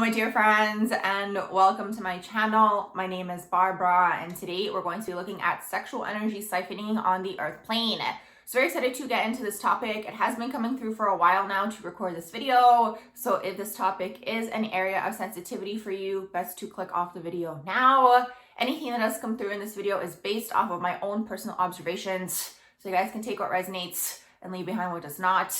my dear friends, and welcome to my channel. My name is Barbara, and today we're going to be looking at sexual energy siphoning on the earth plane. So very excited to get into this topic. It has been coming through for a while now to record this video. So if this topic is an area of sensitivity for you, best to click off the video now. Anything that does come through in this video is based off of my own personal observations. So you guys can take what resonates and leave behind what does not.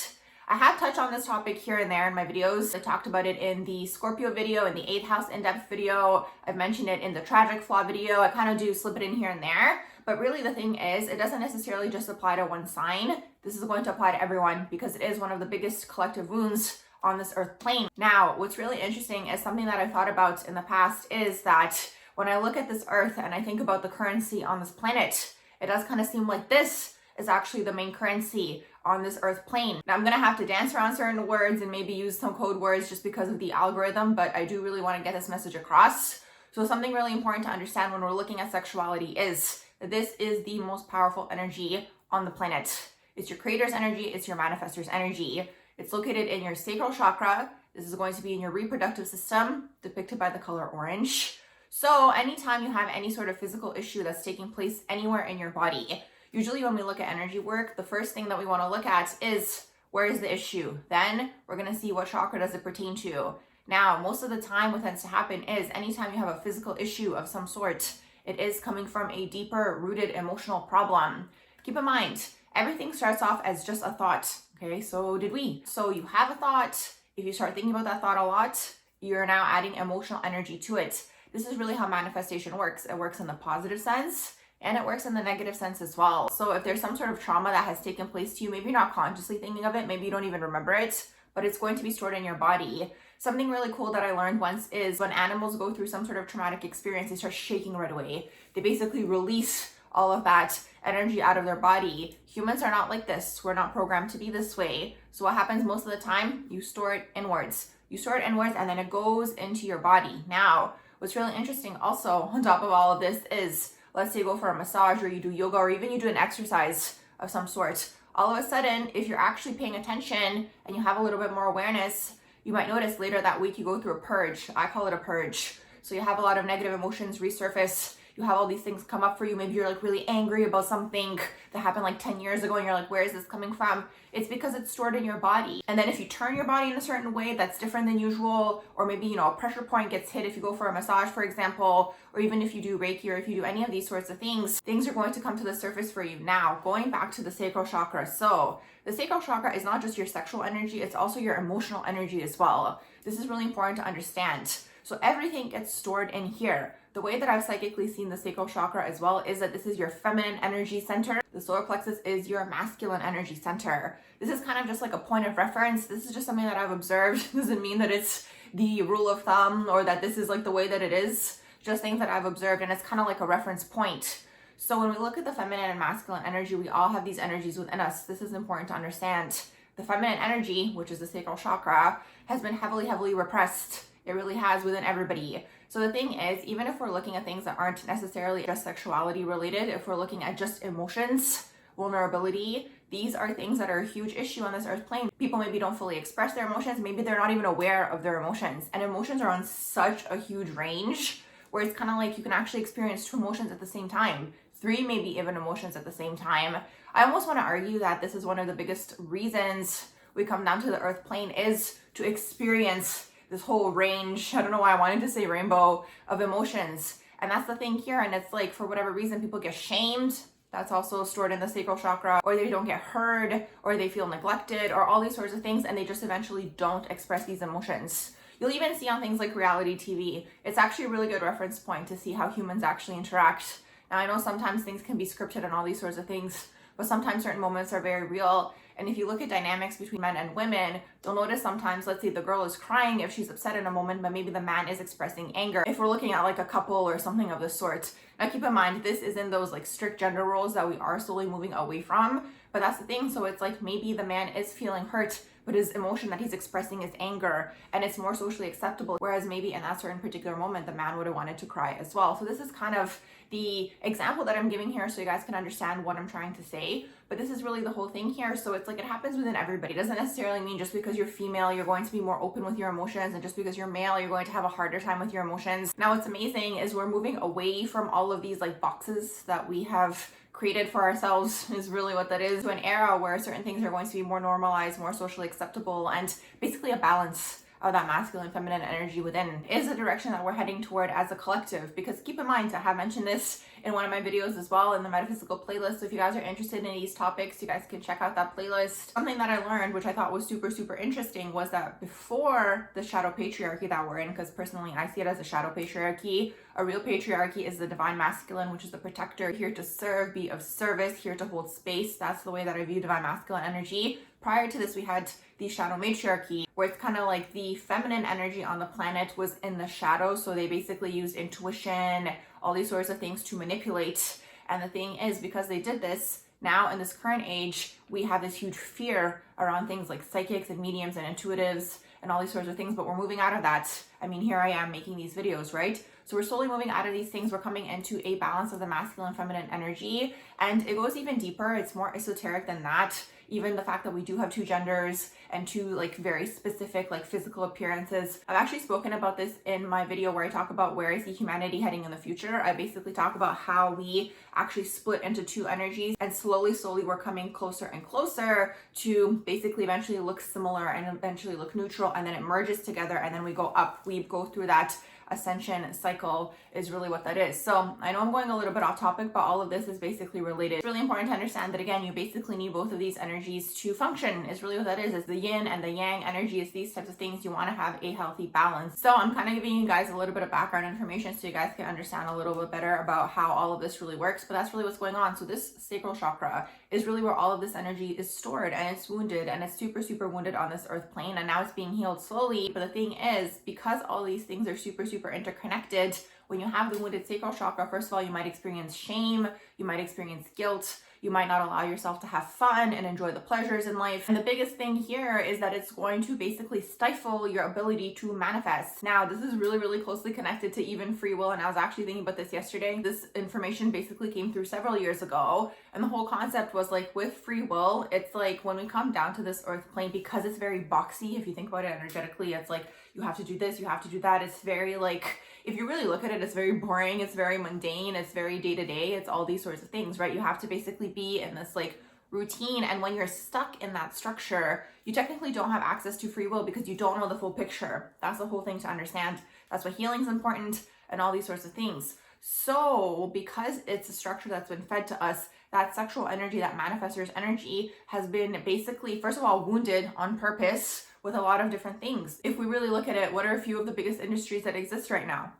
I have touched on this topic here and there in my videos. I talked about it in the Scorpio video, in the 8th house in-depth video. I've mentioned it in the tragic flaw video. I kind of do slip it in here and there. But really the thing is, it doesn't necessarily just apply to one sign. This is going to apply to everyone because it is one of the biggest collective wounds on this earth plane. Now, what's really interesting is something that I've thought about in the past is that when I look at this earth and I think about the currency on this planet, it does kind of seem like this is actually the main currency on this earth plane. Now I'm gonna have to dance around certain words and maybe use some code words just because of the algorithm, but I do really want to get this message across. So something really important to understand when we're looking at sexuality is that this is the most powerful energy on the planet. It's your creator's energy, it's your manifestor's energy. It's located in your sacral chakra. This is going to be in your reproductive system, depicted by the color orange. So anytime you have any sort of physical issue that's taking place anywhere in your body, usually when we look at energy work, the first thing that we want to look at is where is the issue? Then we're going to see what chakra does it pertain to. Now, most of the time what tends to happen is anytime you have a physical issue of some sort, it is coming from a deeper rooted emotional problem. Keep in mind, everything starts off as just a thought. Okay, so did we. So you have a thought. If you start thinking about that thought a lot, you're now adding emotional energy to it. This is really how manifestation works. It works in the positive sense. And it works in the negative sense as well. So if there's some sort of trauma that has taken place to you, maybe you're not consciously thinking of it, maybe you don't even remember it, but it's going to be stored in your body. Something really cool that I learned once is when animals go through some sort of traumatic experience, they start shaking right away. They basically release all of that energy out of their body. Humans are not like this. We're not programmed to be this way. So what happens most of the time? You store it inwards. You store it inwards and then it goes into your body. Now, what's really interesting also on top of all of this is, let's say you go for a massage or you do yoga or even you do an exercise of some sort. All of a sudden, if you're actually paying attention and you have a little bit more awareness, you might notice later that week you go through a purge. I call it a purge. So you have a lot of negative emotions resurface. You have all these things come up for you. Maybe you're like really angry about something that happened like 10 years ago and you're like, where is this coming from? It's because it's stored in your body. And then if you turn your body in a certain way that's different than usual, or maybe, a pressure point gets hit if you go for a massage, for example, or even if you do Reiki or if you do any of these sorts of things, things are going to come to the surface for you. Now, going back to the sacral chakra. So the sacral chakra is not just your sexual energy, it's also your emotional energy as well. This is really important to understand. So everything gets stored in here. The way that I've psychically seen the sacral chakra as well is that this is your feminine energy center. The solar plexus is your masculine energy center. This is kind of just like a point of reference. This is just something that I've observed. Doesn't mean that it's the rule of thumb or that this is like the way that it is. Just things that I've observed, and it's kind of like a reference point. So when we look at the feminine and masculine energy, we all have these energies within us. This is important to understand. The feminine energy, which is the sacral chakra, has been heavily repressed. It really has within everybody. So the thing is, even if we're looking at things that aren't necessarily just sexuality related, if we're looking at just emotions, vulnerability, these are things that are a huge issue on this earth plane. People maybe don't fully express their emotions. Maybe they're not even aware of their emotions. And emotions are on such a huge range where it's kind of like you can actually experience 2 emotions at the same time, 3 maybe even emotions at the same time. I almost want to argue that this is one of the biggest reasons we come down to the earth plane is to experience this whole range, I don't know why I wanted to say rainbow, of emotions. And that's the thing here. And it's like, for whatever reason, people get shamed. That's also stored in the sacral chakra, or they don't get heard, or they feel neglected, or all these sorts of things, and they just eventually don't express these emotions. You'll even see on things like reality TV, it's actually a really good reference point to see how humans actually interact. Now, I know sometimes things can be scripted and all these sorts of things, but sometimes certain moments are very real. And if you look at dynamics between men and women, you'll notice sometimes, let's say the girl is crying if she's upset in a moment, but maybe the man is expressing anger. If we're looking at like a couple or something of the sort. Now keep in mind, this is in those like strict gender roles that we are slowly moving away from, but that's the thing. So it's like maybe the man is feeling hurt, but his emotion that he's expressing is anger, and it's more socially acceptable. Whereas maybe in that certain particular moment, the man would have wanted to cry as well. So this is kind of the example that I'm giving here so you guys can understand what I'm trying to say. but this is really the whole thing here. So it's like it happens within everybody. It doesn't necessarily mean just because you're female, you're going to be more open with your emotions, and just because you're male, you're going to have a harder time with your emotions. Now, what's amazing is we're moving away from all of these like boxes that we have created for ourselves, is really what that is, to an era where certain things are going to be more normalized, more socially acceptable, and basically a balance of that masculine feminine energy within is the direction that we're heading toward as a collective. Because keep in mind, I have mentioned this in one of my videos as well in the metaphysical playlist, so if you guys are interested in these topics, you guys can check out that playlist. Something that I learned, which I thought was super interesting, was that before the shadow patriarchy that we're in, because personally I see it as a shadow patriarchy, a real patriarchy is the divine masculine, which is the protector, here to serve, be of service, here to hold space. That's the way that I view divine masculine energy. Prior to this, we had the shadow matriarchy, where it's kind of like the feminine energy on the planet was in the shadow. So they basically used intuition, all these sorts of things to manipulate. And the thing is, because they did this, now in this current age, we have this huge fear around things like psychics and mediums and intuitives and all these sorts of things. But we're moving out of that. I mean, here I am making these videos, right? So we're slowly moving out of these things. We're coming into a balance of the masculine feminine energy, and it goes even deeper. It's more esoteric than that. Even the fact that we do have two genders and two like very specific like physical appearances. I've actually spoken about this in my video where I talk about where I see humanity heading in the future. I basically talk about how we actually split into two energies, and slowly we're coming closer and closer to basically eventually look similar and eventually look neutral, and then it merges together, and then we go up. We go through that ascension cycle is really what that is. So I know I'm going a little bit off topic, but all of this is basically related. It's really important to understand that, again, you basically need both of these energies to function, is really what that is the yin and the yang energy. Is these types of things. You want to have a healthy balance. So I'm kind of giving you guys a little bit of background information so you guys can understand a little bit better about how all of this really works, but that's really what's going on. So this sacral chakra is really where all of this energy is stored, and it's wounded, and it's super wounded on this earth plane, and now it's being healed slowly. But the thing is, because all these things are super interconnected, when you have the wounded sacral chakra, first of all, you might experience shame, you might experience guilt, you might not allow yourself to have fun and enjoy the pleasures in life. And the biggest thing here is that it's going to basically stifle your ability to manifest. Now, this is really closely connected to even free will, and I was actually thinking about this yesterday. This information basically came through several years ago, and the whole concept was like with free will, it's like when we come down to this earth plane, because it's very boxy, if you think about it energetically, it's like you have to do this, you have to do that. It's very like, if you really look at it, it's very boring, it's very mundane, it's very day-to-day, it's all these sorts of things, right? You have to basically be in this like routine, and when you're stuck in that structure, you technically don't have access to free will because you don't know the full picture. That's the whole thing to understand. That's why healing is important and all these sorts of things. So because it's a structure that's been fed to us, that sexual energy, that manifestor's energy, has been basically, first of all, wounded on purpose with a lot of different things. If we really look at it, what are a few of the biggest industries that exist right now?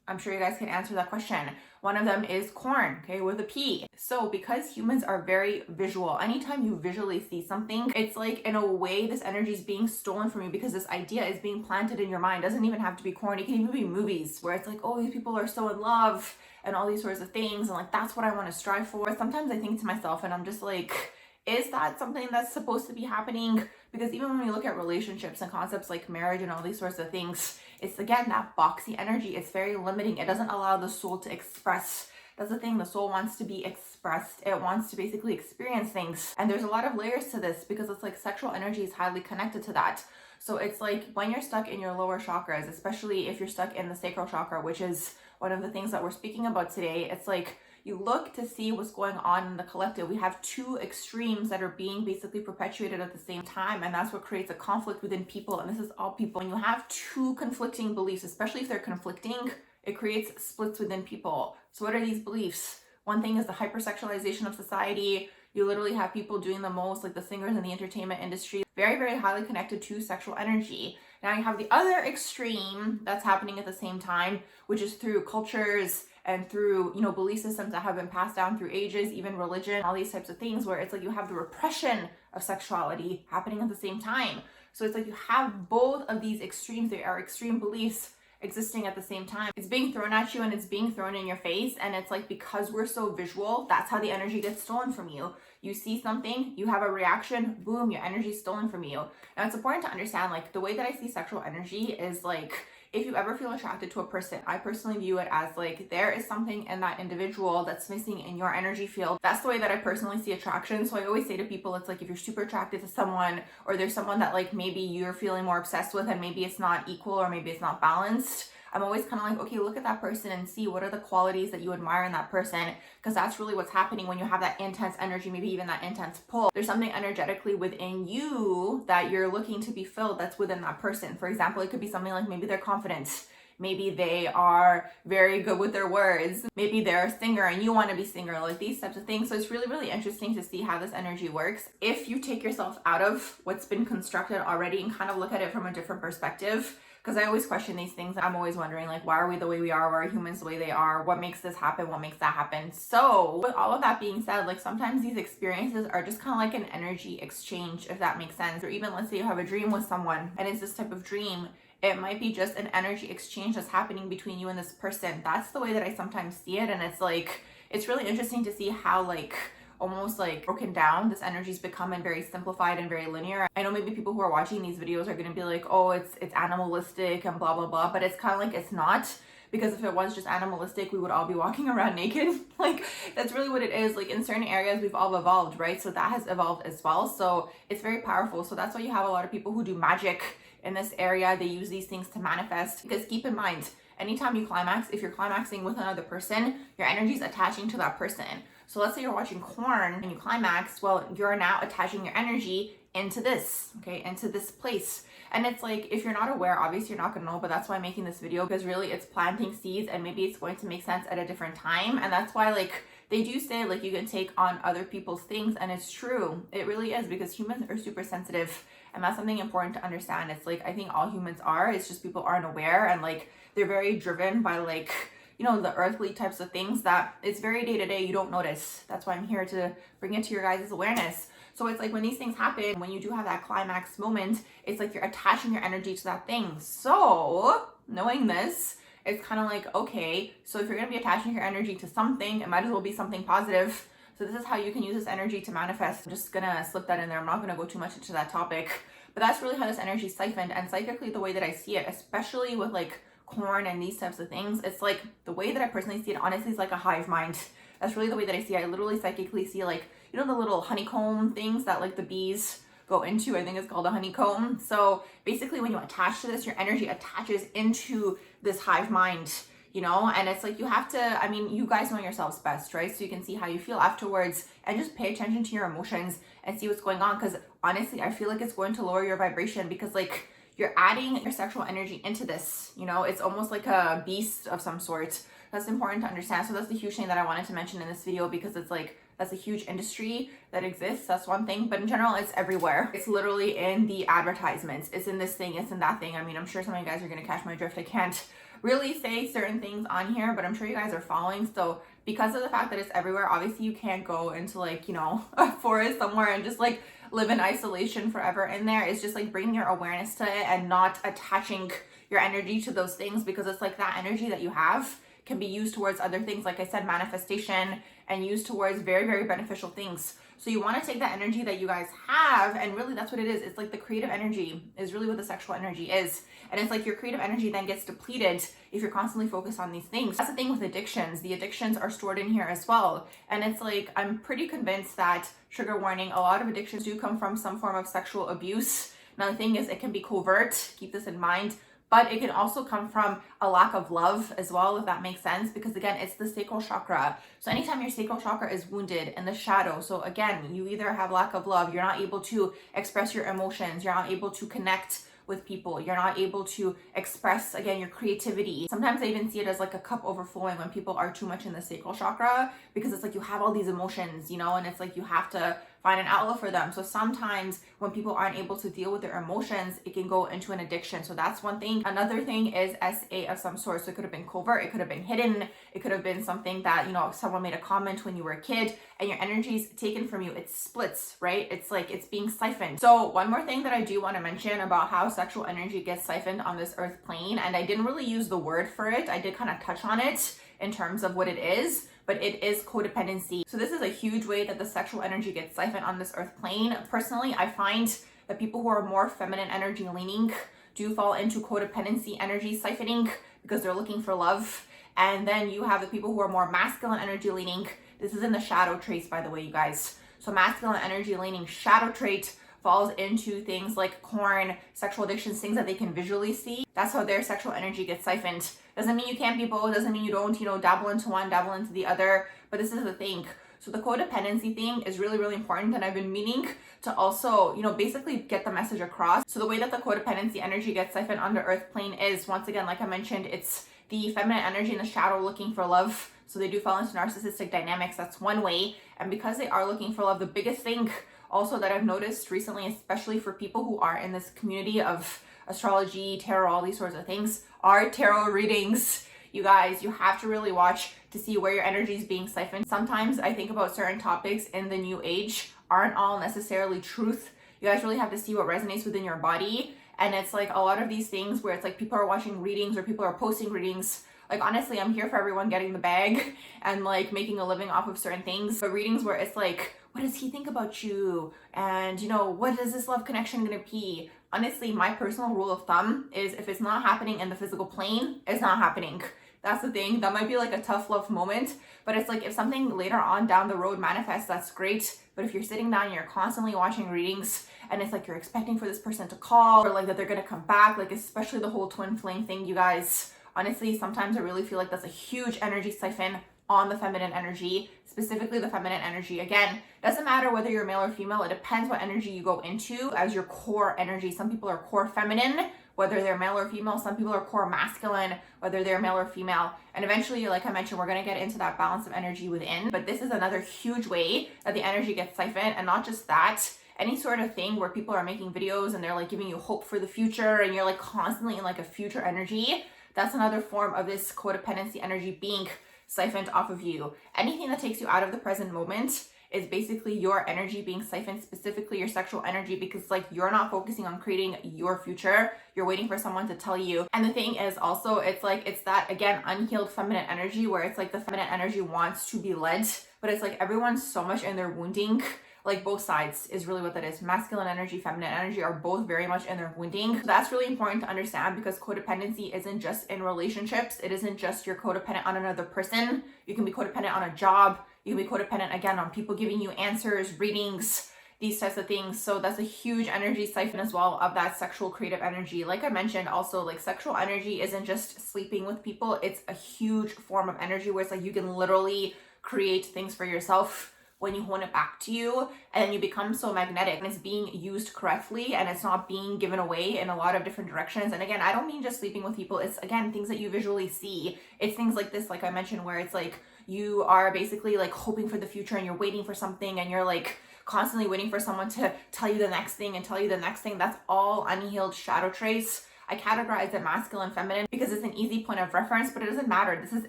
I'm sure you guys can answer that question. One of them is corn, okay, with a P. So because humans are very visual, anytime you visually see something, it's like in a way this energy is being stolen from you because this idea is being planted in your mind. It doesn't even have to be corn. It can even be movies where it's like, oh, these people are so in love and all these sorts of things. And like, that's what I want to strive for. Sometimes I think to myself and I'm just like, is that something that's supposed to be happening? Because even when we look at relationships and concepts like marriage and all these sorts of things, it's again that boxy energy. It's very limiting. It doesn't allow the soul to express. That's the thing. The soul wants to be expressed. It wants to basically experience things. And there's a lot of layers to this because it's like sexual energy is highly connected to that. So it's like when you're stuck in your lower chakras, especially if you're stuck in the sacral chakra, which is one of the things that we're speaking about today, it's like you look to see what's going on in the collective. We have two extremes that are being basically perpetuated at the same time, and that's what creates a conflict within people. And this is all people. When you have two conflicting beliefs, especially if they're conflicting, it creates splits within people. So what are these beliefs? One thing is the hypersexualization of society. You literally have people doing the most, like the singers in the entertainment industry, very highly connected to sexual energy. Now you have the other extreme that's happening at the same time, which is through cultures and through, belief systems that have been passed down through ages, even religion, all these types of things, where it's like you have the repression of sexuality happening at the same time. So it's like you have both of these extremes. They are extreme beliefs existing at the same time. It's being thrown at you and it's being thrown in your face. And it's like, because we're so visual, that's how the energy gets stolen from you. You see something, you have a reaction, boom, your energy is stolen from you. Now it's important to understand, like, the way that I see sexual energy is like, if you ever feel attracted to a person, I personally view it as like there is something in that individual that's missing in your energy field. That's the way that I personally see attraction. So I always say to people, it's like if you're super attracted to someone, or there's someone that like maybe you're feeling more obsessed with and maybe it's not equal or maybe it's not balanced, I'm always kind of like, okay, look at that person and see what are the qualities that you admire in that person, because that's really what's happening when you have that intense energy, maybe even that intense pull. There's something energetically within you that you're looking to be filled that's within that person. For example, it could be something like maybe they're confident. Maybe they are very good with their words. Maybe they're a singer and you want to be singer, like these types of things. So it's really, really interesting to see how this energy works. If you take yourself out of what's been constructed already and kind of look at it from a different perspective, because I always question these things. I'm always wondering, like, why are we the way we are? Why are humans the way they are? What makes this happen? What makes that happen? So with all of that being said, like sometimes these experiences are just kind of like an energy exchange, if that makes sense. Or even let's say you have a dream with someone and it's this type of dream. It might be just an energy exchange that's happening between you and this person. That's the way that I sometimes see it. And it's like, it's really interesting to see how like almost like broken down this energy's become and very simplified and very linear. I know maybe people who are watching these videos are going to be like, oh, it's animalistic and blah, blah, blah. But it's kind of like, it's not. Because if it was just animalistic, we would all be walking around naked. Like, that's really what it is. Like, in certain areas, we've all evolved, right? So that has evolved as well. So it's very powerful. So that's why you have a lot of people who do magic in this area. They use these things to manifest. Because keep in mind, anytime you climax, if you're climaxing with another person, your energy is attaching to that person. So let's say you're watching Corn and you climax, well, you're now attaching your energy into this, okay, into this place. And it's like, if you're not aware, obviously you're not gonna know, but that's why I'm making this video, because really it's planting seeds and maybe it's going to make sense at a different time. And that's why like they do say like you can take on other people's things, and it's true. It really is, because humans are super sensitive. And that's something important to understand. It's like, I think all humans are, it's just people aren't aware, and like they're very driven by like, you know, the earthly types of things that it's very day to day, you don't notice. That's why I'm here to bring it to your guys' awareness. So it's like when these things happen, when you do have that climax moment, it's like you're attaching your energy to that thing. So knowing this, it's kind of like, okay, so if you're going to be attaching your energy to something, it might as well be something positive. So this is how you can use this energy to manifest. I'm just gonna slip that in there. I'm not gonna go too much into that topic, but that's really how this energy is siphoned. And psychically, the way that I see it, especially with like Corn and these types of things, it's like the way that I personally see it, honestly, is like a hive mind. That's really the way that I see it. I literally psychically see like, you know, the little honeycomb things that like the bees go into. I think it's called a honeycomb. So basically when you attach to this, your energy attaches into this hive mind, you know, and it's like you have to, I mean, you guys know yourselves best, right? So you can see how you feel afterwards and just pay attention to your emotions and see what's going on. Because honestly, I feel like it's going to lower your vibration, because like you're adding your sexual energy into this, you know, it's almost like a beast of some sort. That's important to understand. So that's the huge thing that I wanted to mention in this video, because it's like, that's a huge industry that exists. That's one thing, but in general, it's everywhere. It's literally in the advertisements. It's in this thing, it's in that thing. I mean, I'm sure some of you guys are gonna catch my drift. I can't really say certain things on here, but I'm sure you guys are following. So because of the fact that it's everywhere, obviously you can't go into like, you know, a forest somewhere and just like live in isolation forever in there. It's just like bringing your awareness to it and not attaching your energy to those things, because it's like that energy that you have can be used towards other things, like I said, manifestation, and used towards very, very beneficial things. So you want to take that energy that you guys have, and really that's what it is. It's like the creative energy is really what the sexual energy is. And it's like your creative energy then gets depleted if you're constantly focused on these things. That's the thing with addictions. The addictions are stored in here as well. And it's like, I'm pretty convinced that, trigger warning, a lot of addictions do come from some form of sexual abuse. Now the thing is, it can be covert, keep this in mind, but it can also come from a lack of love as well, if that makes sense, because again, it's the sacral chakra. So anytime your sacral chakra is wounded in the shadow, so again, you either have lack of love, you're not able to express your emotions, you're not able to connect with people, you're not able to express, again, your creativity. Sometimes I even see it as like a cup overflowing when people are too much in the sacral chakra, because it's like you have all these emotions, you know, and it's like you have to find an outlet for them. So sometimes when people aren't able to deal with their emotions, it can go into an addiction. So that's one thing. Another thing is SA of some sort. So it could have been covert, it could have been hidden, it could have been something that, you know, someone made a comment when you were a kid and your energy's taken from you. It splits, right? It's like it's being siphoned. So one more thing that I do want to mention about how sexual energy gets siphoned on this earth plane, and I didn't really use the word for it, I did kind of touch on it in terms of what it is, but it is codependency. So this is a huge way that the sexual energy gets siphoned on this earth plane. Personally, I find that people who are more feminine energy leaning do fall into codependency energy siphoning because they're looking for love. And then you have the people who are more masculine energy leaning. This is in the shadow traits, by the way, you guys. So masculine energy leaning shadow trait falls into things like corn, sexual addictions, things that they can visually see. That's how their sexual energy gets siphoned. Doesn't mean you can't be both, doesn't mean you don't, dabble into one, dabble into the other, but this is the thing. So the codependency thing is really, really important, and I've been meaning to also, basically get the message across. So the way that the codependency energy gets siphoned on the earth plane is, once again, like I mentioned, it's the feminine energy in the shadow looking for love. So they do fall into narcissistic dynamics. That's one way. And because they are looking for love, the biggest thing also that I've noticed recently, especially for people who are in this community of astrology, tarot, all these sorts of things, are tarot readings. You guys, you have to really watch to see where your energy is being siphoned. Sometimes I think about certain topics in the new age aren't all necessarily truth. You guys really have to see what resonates within your body. And it's like a lot of these things where it's like people are watching readings or people are posting readings. Like, honestly, I'm here for everyone getting the bag and like making a living off of certain things. But readings where it's like, what does he think about you? And what is this love connection gonna be? Honestly, my personal rule of thumb is if it's not happening in the physical plane, it's not happening. That's the thing. That might be like a tough love moment, but it's like if something later on down the road manifests, that's great. But if you're sitting down and you're constantly watching readings and it's like you're expecting for this person to call or like that they're gonna come back, like especially the whole twin flame thing, you guys, honestly, sometimes I really feel like that's a huge energy siphon on the feminine energy, specifically the feminine energy. Again, doesn't matter whether you're male or female, it depends what energy you go into as your core energy. Some people are core feminine, whether they're male or female. Some people are core masculine, whether they're male or female. And eventually, like I mentioned, we're gonna get into that balance of energy within. But this is another huge way that the energy gets siphoned. And not just that, any sort of thing where people are making videos and they're like giving you hope for the future and you're like constantly in like a future energy, that's another form of this codependency energy being siphoned off of you. Anything that takes you out of the present moment is basically your energy being siphoned, specifically your sexual energy, because like you're not focusing on creating your future, you're waiting for someone to tell you. And the thing is also, it's that, again, unhealed feminine energy where it's like the feminine energy wants to be led, but it's like everyone's so much in their wounding. Like both sides is really what that is. Masculine energy, feminine energy are both very much in their wounding. So that's really important to understand, because codependency isn't just in relationships. It isn't just you're codependent on another person. You can be codependent on a job. You can be codependent, again, on people giving you answers, readings, these types of things. So that's a huge energy siphon as well of that sexual creative energy. Like I mentioned, also like sexual energy isn't just sleeping with people. It's a huge form of energy where it's like you can literally create things for yourself when you hone it back to you, and then you become so magnetic, and it's being used correctly and it's not being given away in a lot of different directions. And again, I don't mean just sleeping with people. It's, again, things that you visually see. It's things like this, like I mentioned, where it's like you are basically like hoping for the future and you're waiting for something and you're like constantly waiting for someone to tell you the next thing and tell you the next thing. That's all unhealed shadow traits. I categorize it masculine, feminine because it's an easy point of reference, but it doesn't matter. This is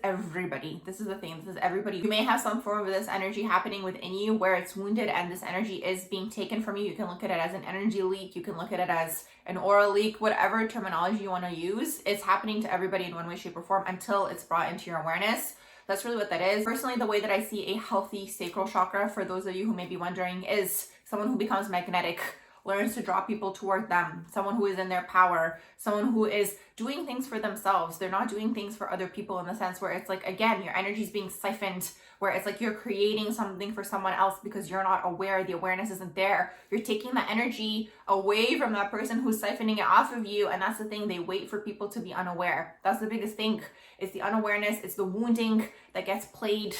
everybody. This is the thing. This is everybody. You may have some form of this energy happening within you where it's wounded and this energy is being taken from you. You can look at it as an energy leak. You can look at it as an aura leak, whatever terminology you want to use. It's happening to everybody in one way, shape, or form until it's brought into your awareness. That's really what that is. Personally, the way that I see a healthy sacral chakra, for those of you who may be wondering, is someone who becomes magnetic, learns to draw people toward them, someone who is in their power, someone who is doing things for themselves. They're not doing things for other people, in the sense where it's like, again, your energy is being siphoned, where it's like you're creating something for someone else because you're not aware, the awareness isn't there. You're taking the energy away from that person who's siphoning it off of you. And that's the thing, they wait for people to be unaware. That's the biggest thing. It's the unawareness, it's the wounding that gets played,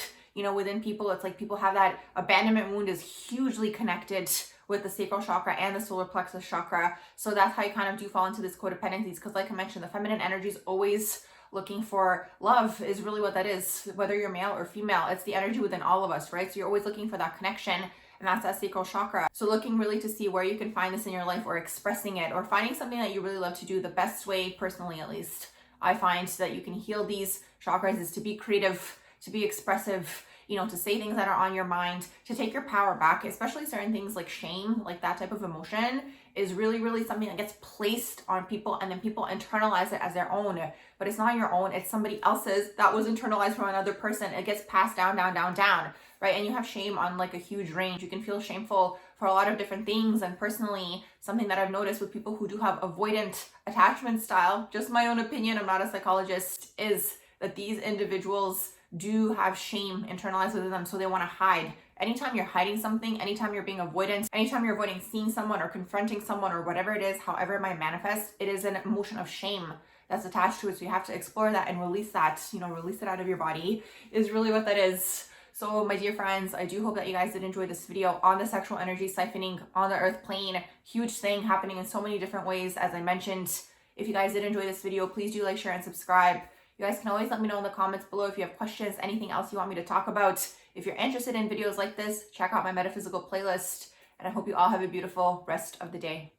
within people. It's like people have that abandonment wound is hugely connected with the sacral chakra and the solar plexus chakra. So that's how you kind of do fall into this codependencies, because like I mentioned, the feminine energy is always looking for love, is really what that is, whether you're male or female. It's the energy within all of us, right? So you're always looking for that connection, and that's that sacral chakra. So looking really to see where you can find this in your life, or expressing it, or finding something that you really love to do. The best way, personally at least, I find that you can heal these chakras is to be creative, to be expressive, to say things that are on your mind, to take your power back, especially certain things like shame, like that type of emotion is really, really something that gets placed on people, and then people internalize it as their own. But it's not your own, it's somebody else's that was internalized from another person. It gets passed down, down, down, down, right? And you have shame on like a huge range. You can feel shameful for a lot of different things. And personally, something that I've noticed with people who do have avoidant attachment style, just my own opinion, I'm not a psychologist, is that these individuals do have shame internalized within them, so they want to hide. Anytime you're hiding something, anytime you're being avoidant, anytime you're avoiding seeing someone or confronting someone or whatever it is, however it might manifest, it is an emotion of shame that's attached to it. So you have to explore that and release that, release it out of your body is really what that is. So my dear friends, I do hope that you guys did enjoy this video on the sexual energy siphoning on the earth plane. Huge thing happening in so many different ways, as I mentioned. If you guys did enjoy this video, please do like, share, and subscribe. You guys can always let me know in the comments below if you have questions, anything else you want me to talk about. If you're interested in videos like this, check out my metaphysical playlist. And I hope you all have a beautiful rest of the day.